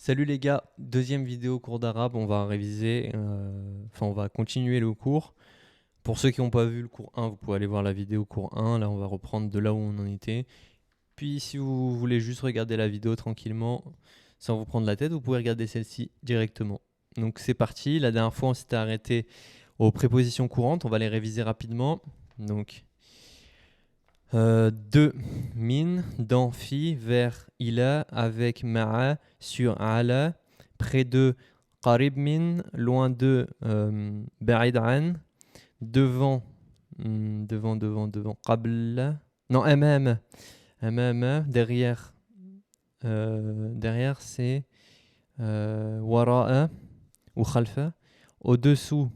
Salut les gars, deuxième vidéo cours d'arabe, on va réviser, on va continuer le cours. Pour ceux qui n'ont pas vu le cours 1, vous pouvez aller voir la vidéo cours 1, là on va reprendre de là où on en était. Puis si vous voulez juste regarder la vidéo tranquillement, sans vous prendre la tête, vous pouvez regarder celle-ci directement. Donc c'est parti, la dernière fois on s'était arrêté aux prépositions courantes, on va les réviser rapidement. Donc de, min, dans, fi, vers, ila, avec, ma'a, sur, ala, près de, qarib min, loin de, ba'id an, devant, devant, qabla, non, amama, derrière, derrière c'est wara'a ou khalfa, au-dessous,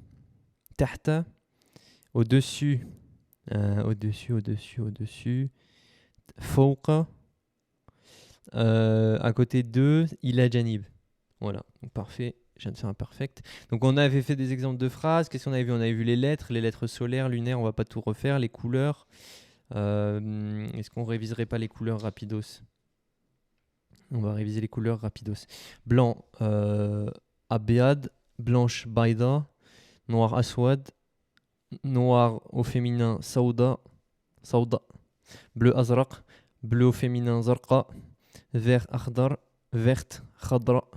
tahta, au-dessus, au-dessus, fawqa, à côté de ila janib. Voilà, donc parfait. Je viens de faire un perfect. Donc on avait fait des exemples de phrases. Qu'est-ce qu'on avait vu? On avait vu les lettres solaires, lunaires, on va pas tout refaire, les couleurs. Est-ce qu'on réviserait pas les couleurs rapidos? On va réviser les couleurs rapidos. Blanc, abiad, blanche, baïda, noir, aswad, noir au féminin, sauda, bleu, azraq, bleu au féminin, zarqa, vert, akhdar, verte, khadra,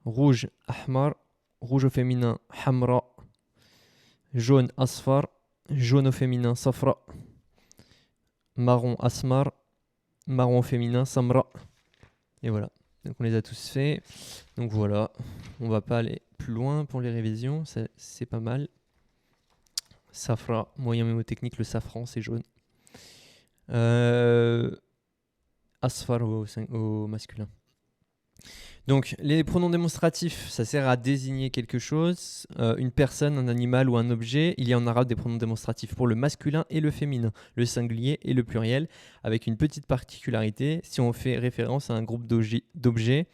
rouge, ahmar, rouge au féminin, hamra, jaune, asfar, jaune au féminin, safra, marron, asmar, marron au féminin, samra. Et voilà, donc on les a tous faits. Donc voilà, on va pas aller plus loin pour les révisions, c'est pas mal. Safra, moyen mémotechnique, le safran, c'est jaune. Asfar au masculin. Donc, les pronoms démonstratifs, ça sert à désigner quelque chose, une personne, un animal ou un objet. Il y a en arabe des pronoms démonstratifs pour le masculin et le féminin, le singulier et le pluriel, avec une petite particularité. Si on fait référence à un groupe d'objets,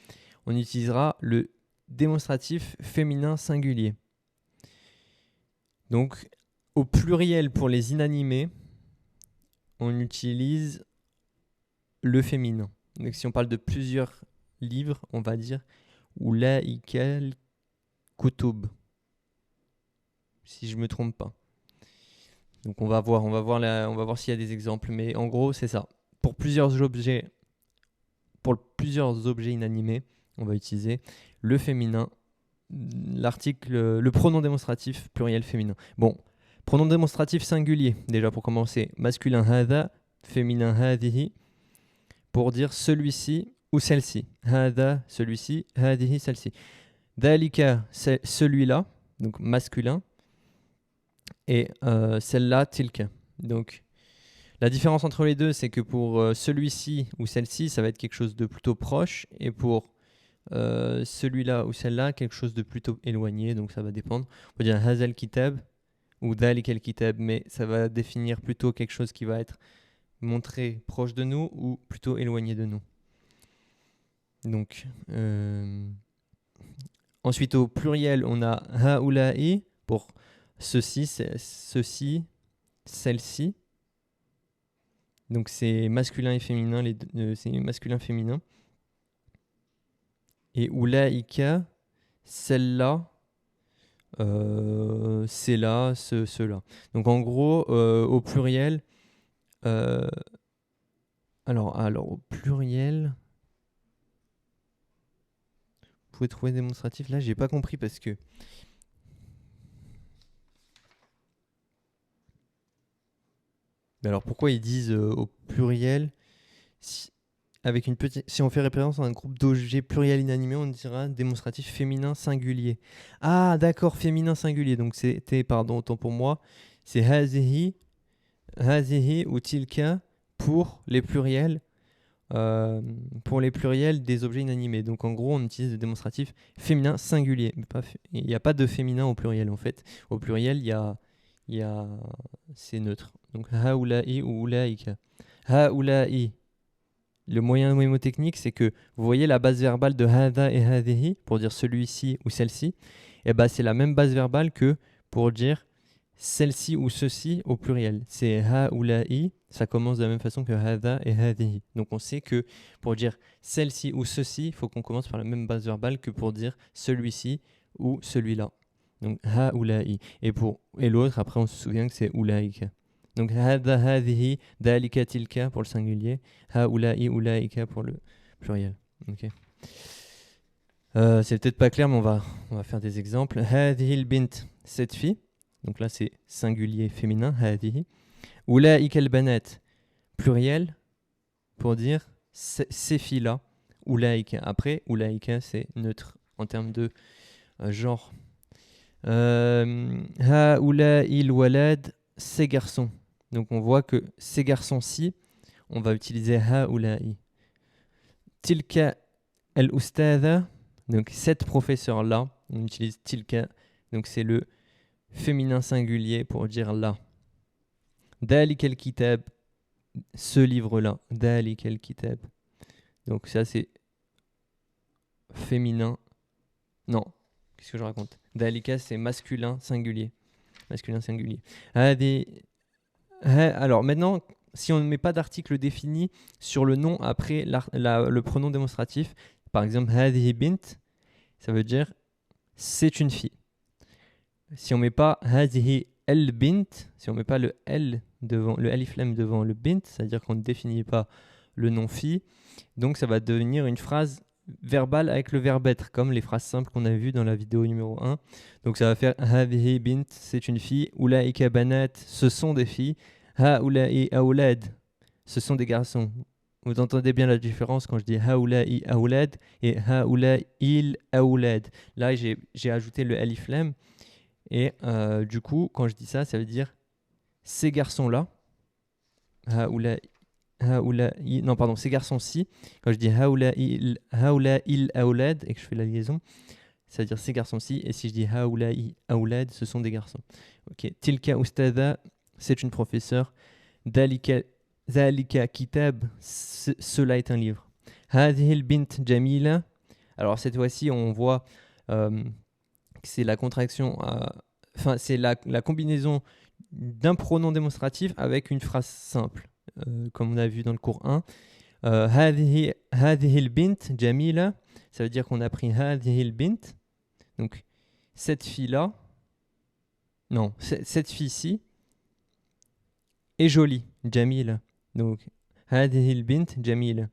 on utilisera le démonstratif féminin singulier. Donc, au pluriel pour les inanimés, on utilise le féminin. Donc, si on parle de plusieurs livres, on va dire Oulaïkal Kutub, si je me trompe pas. Donc on va voir s'il y a des exemples, mais en gros c'est ça. Pour plusieurs objets inanimés, on va utiliser le féminin, le pronom démonstratif pluriel féminin. Bon, pronom démonstratif singulier, déjà pour commencer, masculin hada, féminin hadihi, pour dire celui-ci ou celle-ci. Hada, celui-ci, hadihi, celle-ci. Dalika, c'est celui-là, donc masculin, et celle-là, tilka. Donc la différence entre les deux, c'est que pour celui-ci ou celle-ci, ça va être quelque chose de plutôt proche, et pour celui-là ou celle-là, quelque chose de plutôt éloigné, donc ça va dépendre. On peut dire hazal kitab ou dalika al kitab, mais ça va définir plutôt quelque chose qui va être montré proche de nous ou plutôt éloigné de nous. Donc, ensuite au pluriel, on a haula'i pour ceci, celle-ci. Donc c'est masculin et féminin, c'est masculin féminin. Et ulaika, celle-là, c'est là, ceux-là. Donc en gros, au pluriel, alors au pluriel, vous pouvez trouver démonstratif. Là, j'ai pas compris parce que alors pourquoi ils disent au pluriel si on fait référence à un groupe d'objets pluriels inanimés, on dira démonstratif féminin singulier. Ah d'accord, féminin singulier. Donc c'était, pardon, autant pour moi, c'est hazihi ou tilka pour les pluriels des objets inanimés. Donc en gros, on utilise le démonstratif féminin singulier. Il n'y a pas de féminin au pluriel en fait. Au pluriel, c'est neutre. Donc haula'i ou ulaika. Haula'i. Le moyen mémotechnique, c'est que vous voyez la base verbale de hada et hadihi pour dire celui-ci ou celle-ci. Et ben c'est la même base verbale que pour dire celle-ci ou ceci au pluriel. C'est haula'i ça commence de la même façon que hada et hadihi. Donc on sait que pour dire celle-ci ou ceci, il faut qu'on commence par la même base verbale que pour dire celui-ci ou celui-là. Donc haoula'i. Et l'autre, après on se souvient que c'est oulaïka. Donc hada, hadihi, dalika, tilka pour le singulier, haoula'i, oulaïka pour le pluriel. Ok. C'est peut-être pas clair, mais on va faire des exemples. Hadihil bint, cette fille. Donc là, c'est singulier féminin, hadihi. Oulaïka al-banat, pluriel, pour dire ces filles-là. Oulaïka. Après, oulaïka, c'est neutre en termes de genre. Haoulaïl walad, ces garçons. Donc on voit que ces garçons-ci, on va utiliser haoulaï. Tilka al-ustadha, donc cette professeure-là, on utilise tilka, donc c'est le féminin singulier pour dire là. Dalik al-kitab, ce livre-là. Dalik al-kitab. Donc ça c'est féminin. Non, qu'est-ce que je raconte? Dalika c'est masculin singulier. Masculin singulier. Alors maintenant, si on ne met pas d'article défini sur le nom après le pronom démonstratif, par exemple hadihi bint, ça veut dire c'est une fille. Si on met pas hadihi el bint, si on met pas le l devant le alif lam devant le bint, c'est-à-dire qu'on ne définit pas le nom fille, donc ça va devenir une phrase verbale avec le verbe être, comme les phrases simples qu'on a vues dans la vidéo numéro 1. Donc ça va faire hadihi bint, c'est une fille, ulaika banat, ce sont des filles, haoula'i aoulad, ce sont des garçons. Vous entendez bien la différence quand je dis haoula'i aoulad et haoula'il aoulad. Là, j'ai ajouté le alif lam et du coup, quand je dis ça, ça veut dire ces garçons-là, ces garçons-ci. Quand je dis haoula'il aoulad et que je fais la liaison, ça veut dire ces garçons-ci. Et si je dis haoula'i aoulad, ce sont des garçons. Ok. Tilka ustadha, c'est une professeure. Zalika kitab, cela est un livre. Hadhil bint jamila. Alors cette fois-ci, on voit que c'est la contraction, c'est la combinaison d'un pronom démonstratif avec une phrase simple, comme on a vu dans le cours 1. Hadhil bint jamila, ça veut dire qu'on a pris hadhil bint, donc cette fille-là, non, cette fille-ci est jolie, jamila. Donc, hadhihi bint jamila.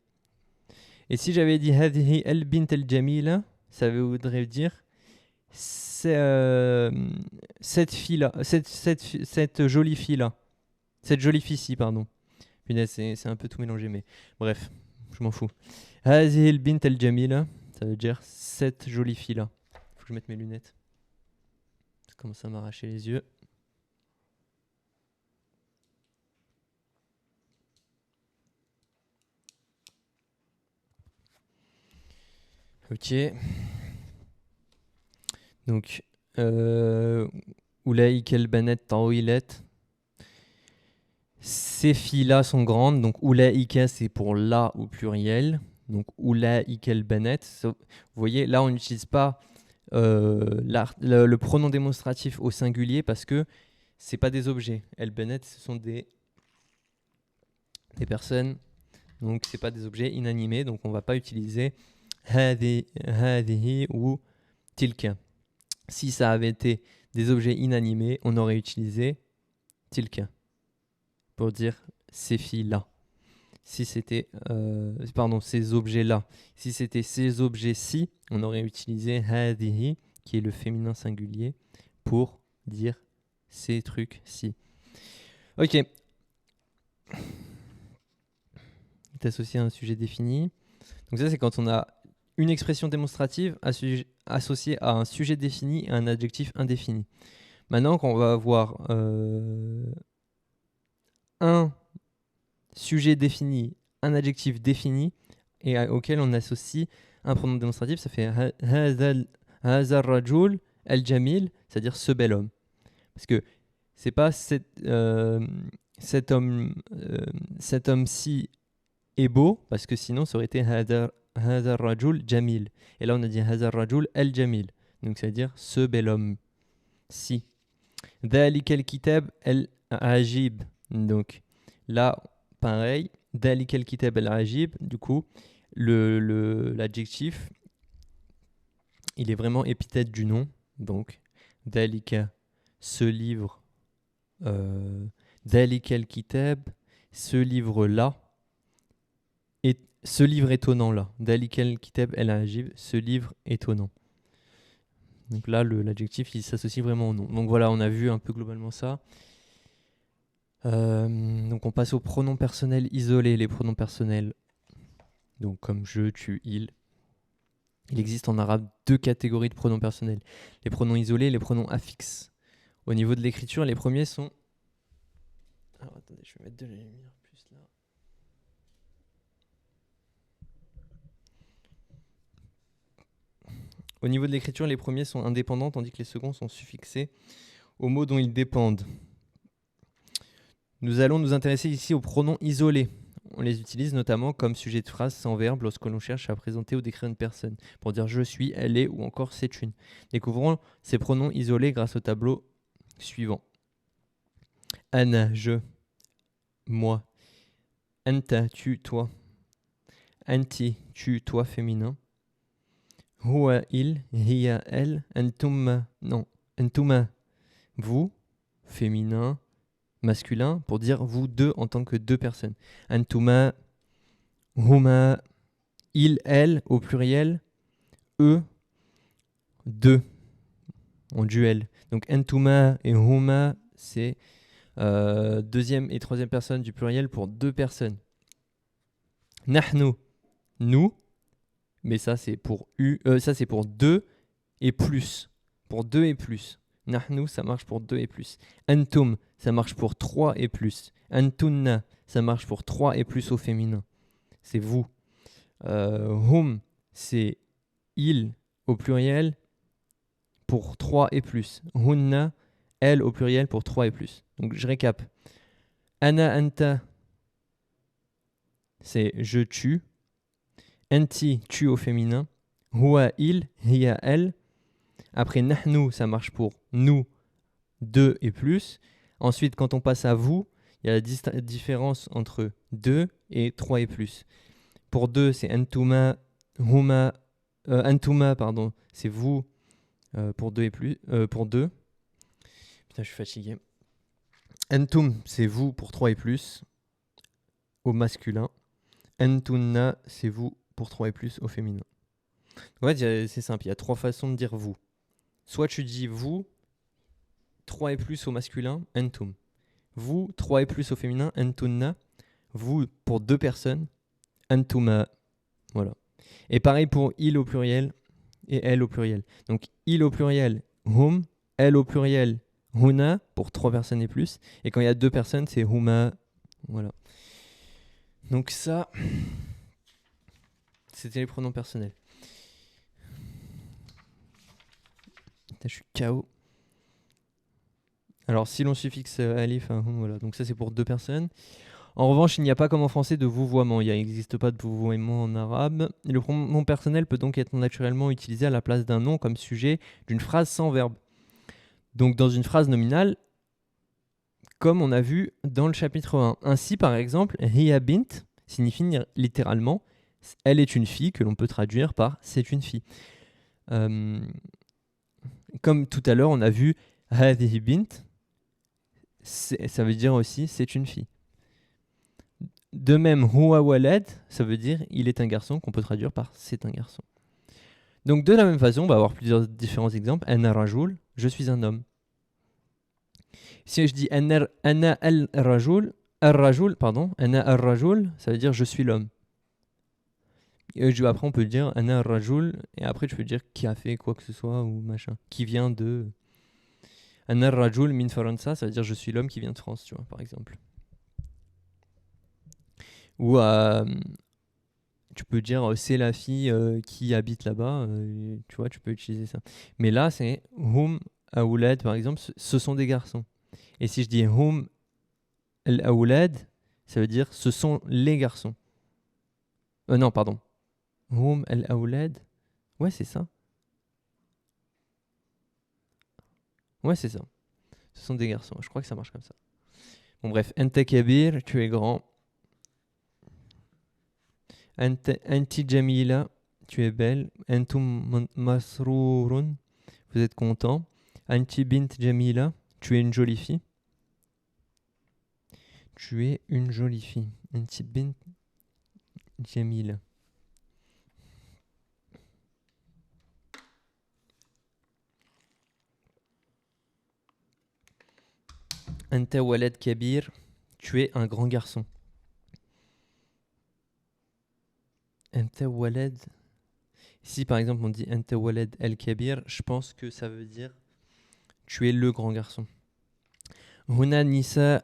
Et si j'avais dit hadhihi al bint al jamila, ça voudrait dire cette fille-là, cette jolie fille-là. Cette jolie fille-ci, pardon. Punaise, c'est un peu tout mélangé, mais bref, je m'en fous. Hadhihi al bint al jamila, ça veut dire cette jolie fille-là. Faut que je mette mes lunettes. Ça commence à m'arracher les yeux. Ok. Donc, Oulaïk el banet tawilet. Ces filles-là sont grandes. Donc, Oulaïka, c'est pour la au pluriel. Donc, Oulaïk el banet. Vous voyez, là, on n'utilise pas le pronom démonstratif au singulier parce que c'est pas des objets. El banet, ce sont des personnes. Donc, c'est pas des objets inanimés. Donc, on va pas utiliser hadihi ou tilka. Si ça avait été des objets inanimés, on aurait utilisé tilka pour dire ces filles-là. Si c'était, ces objets-là. Si c'était ces objets-ci, on aurait utilisé hadihi, qui est le féminin singulier, pour dire ces trucs-ci. Ok. C'est associé à un sujet défini. Donc ça, c'est quand on a une expression démonstrative associée à un sujet défini et un adjectif indéfini. Maintenant, quand on va avoir un sujet défini, un adjectif défini, et auquel on associe un pronom démonstratif, ça fait Hazar Rajul al-Jamil, c'est-à-dire ce bel homme. Parce que c'est pas cet homme-ci est beau, parce que sinon ça aurait été Hazar Rajul Jamil. Et là on a dit Hazar Rajul al-Jamil. Donc ça veut dire ce bel homme. Si. Dalik al-Kitab al-Ajib. Donc Là, pareil, Dalika al-kitab al-ajib, du coup, l'adjectif, il est vraiment épithète du nom. Donc, Dalika, ce livre, Dalika al-kitab, ce livre-là, et ce livre étonnant-là. Dalika al-kitab al-ajib, ce livre étonnant. Donc là, l'adjectif, il s'associe vraiment au nom. Donc voilà, on a vu un peu globalement ça. Donc on passe aux pronoms personnels isolés. Les pronoms personnels, donc comme je, tu, il. Il existe en arabe 2 catégories de pronoms personnels. Les pronoms isolés et les pronoms affixes. Au niveau de l'écriture, les premiers sont... Alors attendez, je vais mettre de la lumière plus là. Au niveau de l'écriture, les premiers sont indépendants, tandis que les seconds sont suffixés aux mots dont ils dépendent. Nous allons nous intéresser ici aux pronoms isolés. On les utilise notamment comme sujet de phrase sans verbe lorsque l'on cherche à présenter ou décrire une personne, pour dire je suis, elle est ou encore c'est une. Découvrons ces pronoms isolés grâce au tableau suivant. Ana, je, moi. Anta, tu, toi. Anti, tu, toi, féminin. Huwa, il, hiya, elle. Antuma, non. Antuma, vous, féminin. Masculin, pour dire vous deux en tant que deux personnes. Antuma, huma, il, elle, au pluriel. Eux, deux, en duel. Donc antuma et huma, c'est deuxième et troisième personne du pluriel pour deux personnes. Nahnu, nous, mais ça c'est pour ça c'est pour deux et plus. Pour deux et plus. Nahnu, ça marche pour deux et plus. Antum, ça marche pour trois et plus. Antunna, ça marche pour trois et plus au féminin. C'est vous. Hum, c'est il au pluriel pour 3 et plus. Hunna, elle au pluriel pour 3 et plus. Donc je récap. Ana, anta, c'est je tue. Anti, tu au féminin. Huwa, il, hiya, elle. Après nahnu, ça marche pour nous, 2 et plus. Ensuite, quand on passe à vous, il y a la différence entre 2 et 3 et plus. Pour 2, c'est antuma, huma, antuma, pardon, c'est vous pour 2 et plus. Pour 2. Putain, je suis fatigué. Antum, c'est vous pour 3 et plus au masculin. Antunna, c'est vous pour 3 et plus au féminin. En fait, c'est simple, il y a 3 façons de dire vous. Soit tu dis vous, 3 et plus au masculin, antum. Vous, 3 et plus au féminin, antunna. Vous, pour 2 personnes, antuma. Voilà. Et pareil pour il au pluriel et elle au pluriel. Donc il au pluriel, hum. Elle au pluriel, huna, pour 3 personnes et plus. Et quand il y a 2 personnes, c'est huma. Voilà. Donc ça, c'était les pronoms personnels. Je suis KO. Alors si l'on suffixe alif, voilà. Donc ça c'est pour 2 personnes. En revanche, il n'y a pas comme en français de vouvoiement. Il n'existe pas de vouvoiement en arabe. Et le pronom personnel peut donc être naturellement utilisé à la place d'un nom comme sujet d'une phrase sans verbe. Donc dans une phrase nominale, comme on a vu dans le chapitre 1. Ainsi, par exemple, hiya bint signifie littéralement elle est une fille, que l'on peut traduire par c'est une fille. Comme tout à l'heure, on a vu hadhihi bint, ça veut dire aussi c'est une fille. De même, huwa walad, ça veut dire il est un garçon, qu'on peut traduire par c'est un garçon. Donc de la même façon, on va avoir plusieurs différents exemples. Ana rajul, je suis un homme. Si je dis ana al-rajul, ana al-rajul, ça veut dire je suis l'homme. Et après on peut dire ana al-rajul, et après tu peux dire qui a fait quoi que ce soit ou machin, qui vient de... Ana al-rajul min Faransa, ça veut dire je suis l'homme qui vient de France, tu vois, par exemple. Ou tu peux dire c'est la fille qui habite là-bas, tu vois, tu peux utiliser ça. Mais là c'est hum aoulad, par exemple, ce sont des garçons. Et si je dis hum al-aoulad, ça veut dire ce sont les garçons. Non, pardon. Hum al-aoulad. Ouais, c'est ça. Ouais, c'est ça. Ce sont des garçons. Je crois que ça marche comme ça. Bon bref, anta kabir, tu es grand. Anti jamila, tu es belle. Antum masrourun, vous êtes content. Anti bint jamila, tu es une jolie fille. Tu es une jolie fille. Anti bint jamila. Anta walad kabir, tu es un grand garçon. Anta walad. Si par exemple on dit Anta walad al kabir, je pense que ça veut dire tu es le grand garçon. Huna nisa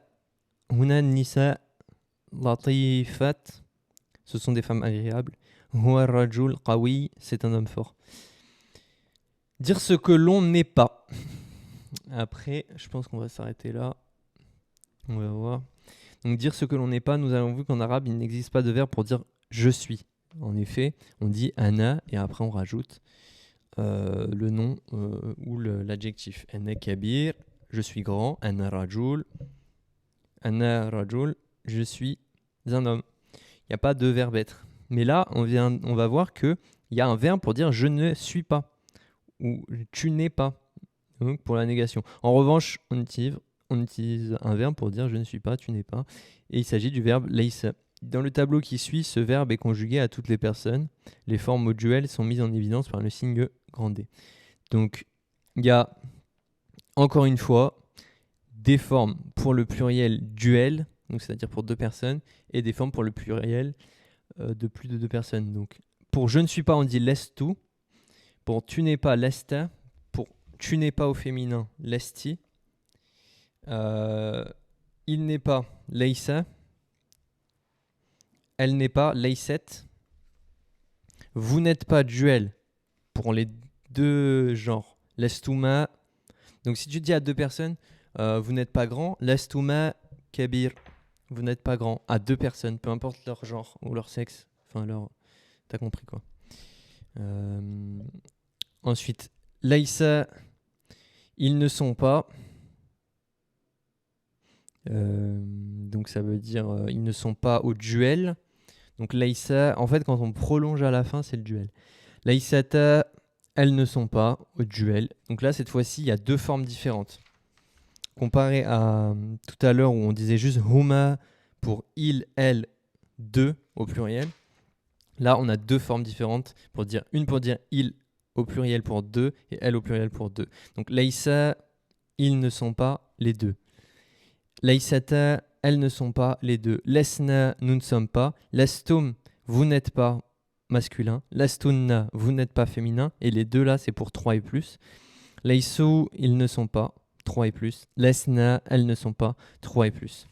latifat, ce sont des femmes agréables. Huwa rajul qawi, c'est un homme fort. Dire ce que l'on n'est pas. Après, je pense qu'on va s'arrêter là. On va voir. Donc dire ce que l'on n'est pas, nous avons vu qu'en arabe, il n'existe pas de verbe pour dire je suis. En effet, on dit ana et après on rajoute le nom ou l'adjectif. Ana kabir, je suis grand. Ana rajul, je suis un homme. Il n'y a pas de verbe être. Mais là, on va voir qu'il y a un verbe pour dire je ne suis pas ou tu n'es pas, donc pour la négation. En revanche, on utilise un verbe pour dire je ne suis pas, tu n'es pas. Et il s'agit du verbe laysa. Dans le tableau qui suit, ce verbe est conjugué à toutes les personnes. Les formes moduelles sont mises en évidence par le signe grand D. Donc, il y a encore une fois des formes pour le pluriel duel, donc c'est-à-dire pour deux personnes, et des formes pour le pluriel de plus de deux personnes. Donc, pour je ne suis pas, on dit lestu. Pour tu n'es pas, lesta. Pour tu n'es pas au féminin, lesti. Il n'est pas, leisa. Elle n'est pas, leiset. Vous n'êtes pas, duel. Pour les deux genres, lestuma. Donc si tu dis à deux personnes, vous n'êtes pas grand, lestuma kabir. Vous n'êtes pas grand. À deux personnes, peu importe leur genre ou leur sexe. Enfin, t'as compris quoi. Ensuite, laïsa, ils ne sont pas. Donc ça veut dire ils ne sont pas au duel. Donc laïsa, en fait quand on prolonge à la fin, c'est le duel. Laïsata, elles ne sont pas au duel. Donc là cette fois-ci, il y a deux formes différentes. Comparé à tout à l'heure où on disait juste huma pour il, elle, deux au pluriel. Là, on a deux formes différentes pour dire une pour dire il au pluriel pour deux et elle au pluriel pour deux. Donc laïsa, ils ne sont pas les deux. Laïsata, elles ne sont pas les deux. Lesna, nous ne sommes pas. Lestum, vous n'êtes pas masculin. Lestunna, vous n'êtes pas féminin. Et les deux là, c'est pour 3 et plus. Laïsou, ils ne sont pas 3 et plus. Lesna, elles ne sont pas 3 et plus.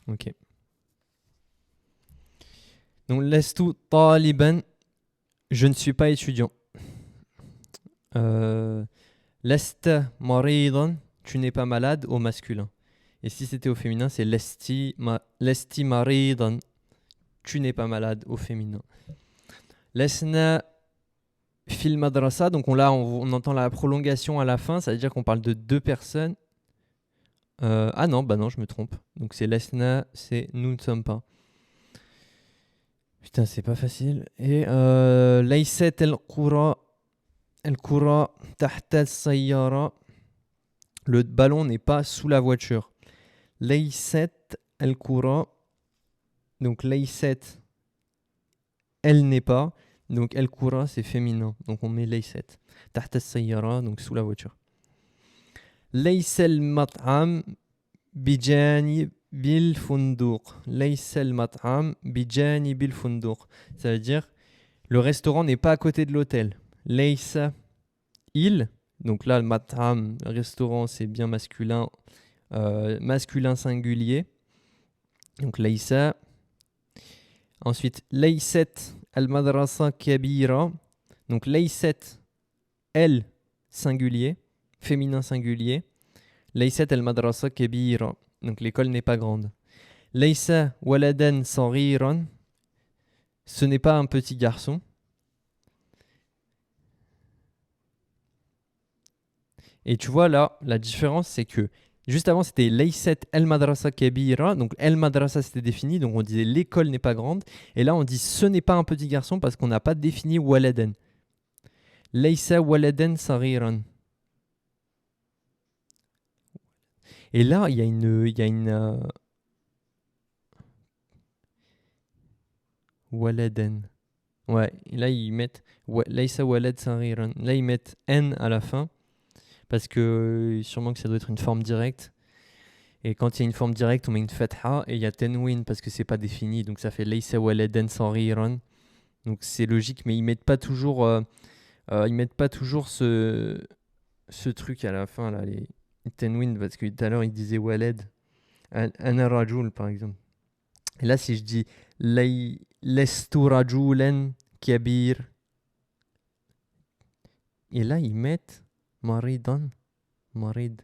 Ok. Donc, lestu taliban, je ne suis pas étudiant. Lesta maridan, tu n'es pas malade au masculin. Et si c'était au féminin, c'est lesti maridan, tu n'es pas malade au féminin. Lesna fil madrasa, donc on entend la prolongation à la fin, ça veut dire qu'on parle de deux personnes. Ah non, bah non, je me trompe. Donc c'est lesna, c'est nous ne sommes pas. Putain, c'est pas facile. Et laysat el-qura tahta al-sayyara. Le ballon n'est pas sous la voiture. Laysat el-qura. Donc laysat, elle n'est pas. Donc el-qura, c'est féminin. Donc on met laysat. Tahta al-sayyara, donc sous la voiture. Laysa al-mat'am bijani bil funduq. Laysa al-mat'am bijani bil funduq. Ça veut dire le restaurant n'est pas à côté de l'hôtel. Laysa, il. Donc là, le mat'am, restaurant, c'est bien masculin. Masculin singulier. Donc laysa. Ensuite, laysat al-madrasa kabira. Donc laysat, elle, singulier. Féminin singulier. Laysat al-madrasa kabira. Donc l'école n'est pas grande. Laysa waladan saghiran. Ce n'est pas un petit garçon. Et tu vois là, la différence c'est que Juste avant, c'était Laysat el madrasa kabira. Donc el madrasa c'était défini, donc on disait l'école n'est pas grande. Et là on dit ce n'est pas un petit garçon parce qu'on n'a pas défini waladen. Laysa waladen saghiran. Et là il y a une waladen. Ouais, et là ils mettent Laysa walad saghiran. Là ils mettent n à la fin parce que sûrement que ça doit être une forme directe. Et quand il y a une forme directe, on met une fatha et il y a tenwin parce que c'est pas défini, donc ça fait laysa waladan saghiran. Donc c'est logique, mais ils mettent pas toujours ce truc à la fin là, les tenwin, parce que tout à l'heure ils disaient walad, ana rajul par exemple. Et là si je dis lestu rajulan kabir, et là ils mettent maridan, marid,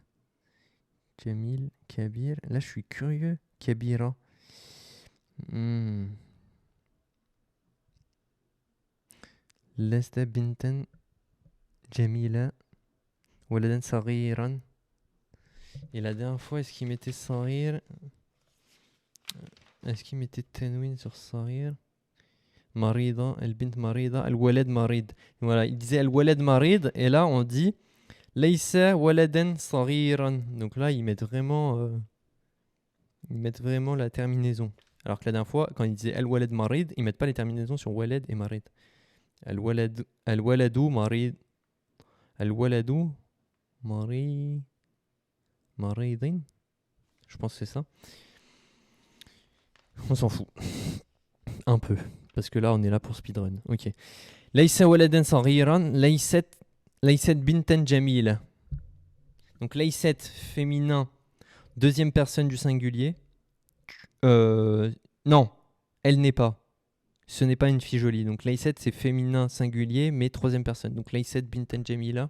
jamil, kabir. Là je suis curieux, kabira. Lesta bintan jamila waladan saghiran. Et la dernière fois, est-ce qu'il mettait Sarir? Est-ce qu'il mettait Tenwin sur Sarir? Marida, El Bint Marida, El Walad Marid. Voilà, il disait El Walad Marid, et là on dit Laysa Waladan Sariran. Donc là, ils mettent vraiment la terminaison. Alors que la dernière fois, quand ils disaient El Walad Marid, ils mettent pas les terminaisons sur Walad et Marid. El Waladu Marid. El Waladu Maridin. Je pense que c'est ça. On s'en fout. Un peu. Parce que là, on est là pour speedrun. Ok. Laysa waladan saghiran, laysat bintan jamila. Donc laysat féminin, deuxième personne du singulier. Non, elle n'est pas. Ce n'est pas une fille jolie. Donc laysat c'est féminin singulier, mais troisième personne. Donc laysat bintan jamila.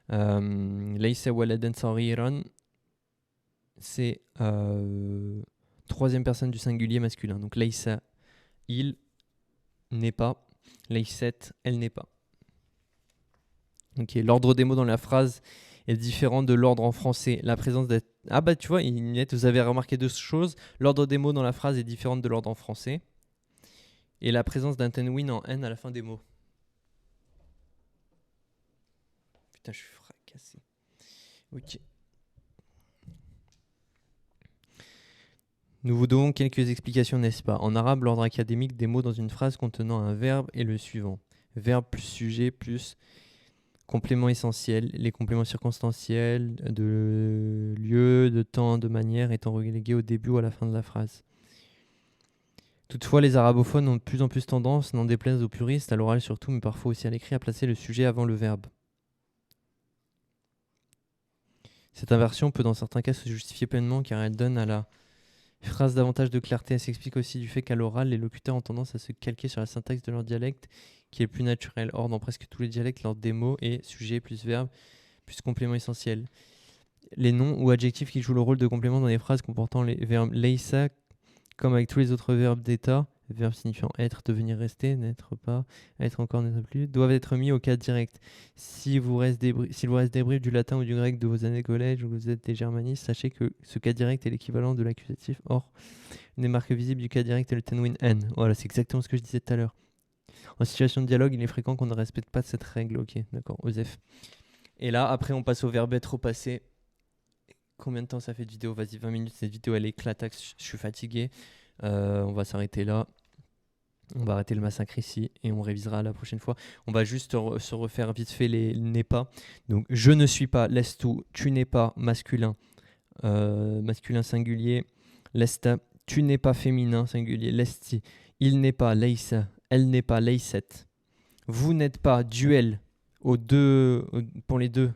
Laysa waladan saghiran, c'est troisième personne du singulier masculin. Donc laysa, il n'est pas. Laysat, elle n'est pas. Ok, l'ordre des mots dans la phrase est différent de l'ordre en français. La présence d'être... Ah bah tu vois, vous avez remarqué deux choses. L'ordre des mots dans la phrase est différent de l'ordre en français. Et la présence d'un tenwin en n à la fin des mots. Putain, je suis fracassé. Ok. Nous vous donnons quelques explications, n'est-ce pas? En arabe, l'ordre académique des mots dans une phrase contenant un verbe est le suivant. Verbe plus sujet plus complément essentiel. Les compléments circonstanciels de lieu, de temps, de manière étant relégués au début ou à la fin de la phrase. Toutefois, les arabophones ont de plus en plus tendance, n'en déplaise aux puristes, à l'oral surtout, mais parfois aussi à l'écrit, à placer le sujet avant le verbe. Cette inversion peut dans certains cas se justifier pleinement car elle donne à la phrase davantage de clarté. Elle s'explique aussi du fait qu'à l'oral, les locuteurs ont tendance à se calquer sur la syntaxe de leur dialecte qui est plus naturelle. Or, dans presque tous les dialectes, l'ordre des mots est sujet plus verbe plus complément essentiel. Les noms ou adjectifs qui jouent le rôle de complément dans les phrases comportant les verbes laysa, comme avec tous les autres verbes d'état, verbes signifiant être, devenir, rester, n'être pas, être encore, n'être plus, doivent être mis au cas direct. S'il vous reste des briefs du latin ou du grec de vos années collège ou que vous êtes des germanistes, sachez que ce cas direct est l'équivalent de l'accusatif. Or, une des marques visibles du cas direct est le tenwin n. Voilà, c'est exactement ce que je disais tout à l'heure. En situation de dialogue, il est fréquent qu'on ne respecte pas cette règle. Ok, d'accord, Osef. Et là, après, on passe au verbe être au passé. Combien de temps ça fait de vidéo? Vas-y, 20 minutes. Cette vidéo, elle éclate. Je suis fatigué. On va s'arrêter là. On va arrêter le massacre ici et on révisera la prochaine fois. On va juste se refaire vite fait les n'est pas. Donc, je ne suis pas, laisse tout. Tu n'es pas masculin. Masculin singulier. Lesta. Tu n'es pas féminin singulier. Lesti. Il n'est pas, leisa. Elle n'est pas, leiset. Vous n'êtes pas, duel. Pour les deux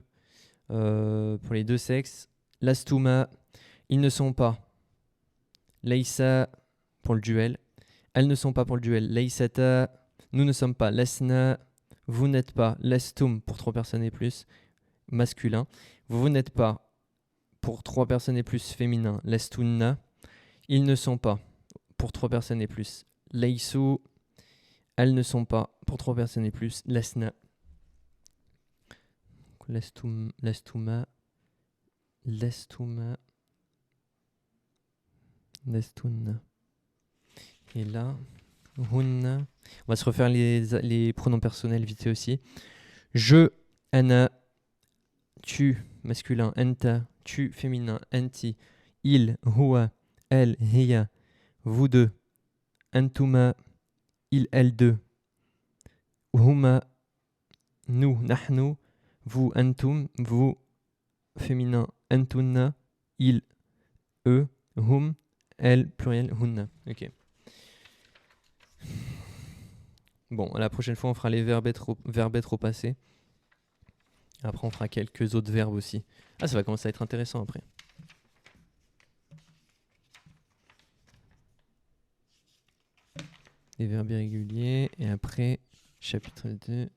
sexes. Lastuma, ils ne sont pas. Leisa, pour le duel. Elles ne sont pas pour le duel. Leisata, nous ne sommes pas. Lesna, vous n'êtes pas. Lestum, pour 3 personnes et plus, masculin. Vous n'êtes pas, pour 3 personnes et plus, féminin. Lestunna, ils ne sont pas, pour 3 personnes et plus. Leisu, elles ne sont pas, pour 3 personnes et plus. Lesna. Lestuma, lestuma, lestunna. Et là, hunna. On va se refaire les pronoms personnels vite fait aussi. Je, ana, tu, masculin, enta, tu, féminin, enti, il, huwa, elle, hiya, vous deux, antuma, il, elle deux, huma, nous, nahnu, vous, antum, vous, féminin, antunna, il, eux, hum, elle, pluriel, hunna. Ok. Bon, la prochaine fois, on fera les verbes au passé. Après, on fera quelques autres verbes aussi. Ah, ça va commencer à être intéressant après. Les verbes irréguliers. Et après, chapitre 2.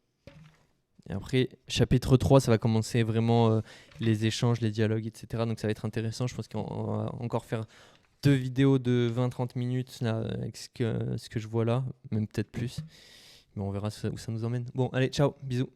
Et après, chapitre 3, ça va commencer vraiment les échanges, les dialogues, etc. Donc ça va être intéressant. Je pense qu'on va encore faire 2 vidéos de 20-30 minutes là, avec ce que je vois là. Même peut-être plus. Mais on verra où ça nous emmène. Bon, allez, ciao, bisous.